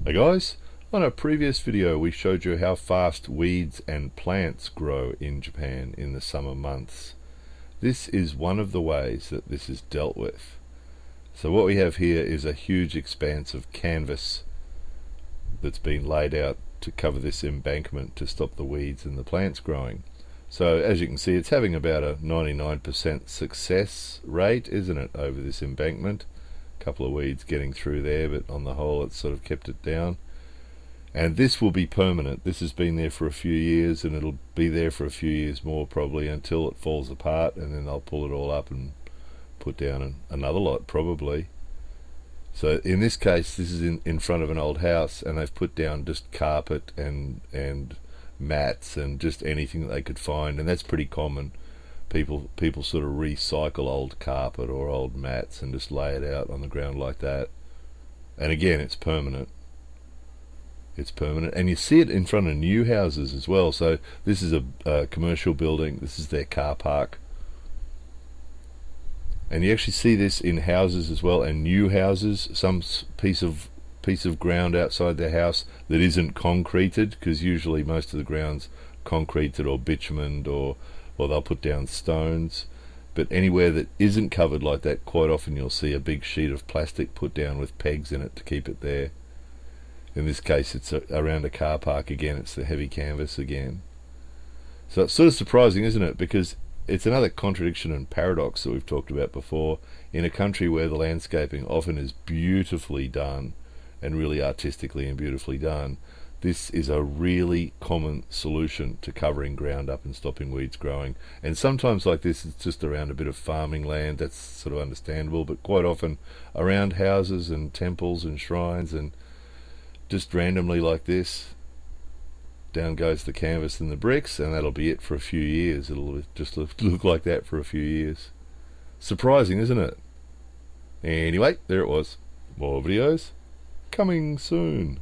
Hey guys, on a previous video we showed you how fast weeds and plants grow in Japan in the summer months. This is one of the ways that this is dealt with. So what we have here is a huge expanse of canvas that's been laid out to cover this embankment to stop the weeds and the plants growing. So as you can see, it's having about a 99% success rate, isn't it, over this embankment. Couple of weeds getting through there, but on the whole it's sort of kept it down. And this will be permanent. This has been there for a few years, and it'll be there for a few years more probably until it falls apart, and then they'll pull it all up and put down another lot probably. So in this case, this is in front of an old house, and they've put down just carpet and mats and just anything that they could find, and that's pretty common. People sort of recycle old carpet or old mats and just lay it out on the ground like that. And again, it's permanent. It's permanent, and you see it in front of new houses as well. So this is a commercial building. This is their car park, and you actually see this in houses as well, and new houses. Some piece of ground outside their house that isn't concreted, because usually most of the ground's concreted or bitumened, or they'll put down stones. But anywhere that isn't covered like that, quite often you'll see a big sheet of plastic put down with pegs in it to keep it there. In this case, it's around a car park again. It's the heavy canvas again. So it's sort of surprising, isn't it? Because it's another contradiction and paradox that we've talked about before. In a country where the landscaping often is beautifully done, and really artistically and beautifully done, this is a really common solution to covering ground up and stopping weeds growing. And sometimes like this, it's just around a bit of farming land. That's sort of understandable, but quite often around houses and temples and shrines, and just randomly like this, down goes the canvas and the bricks, and that'll be it for a few years. It'll just look like that for a few years. Surprising, isn't it? Anyway, there it was. More videos coming soon.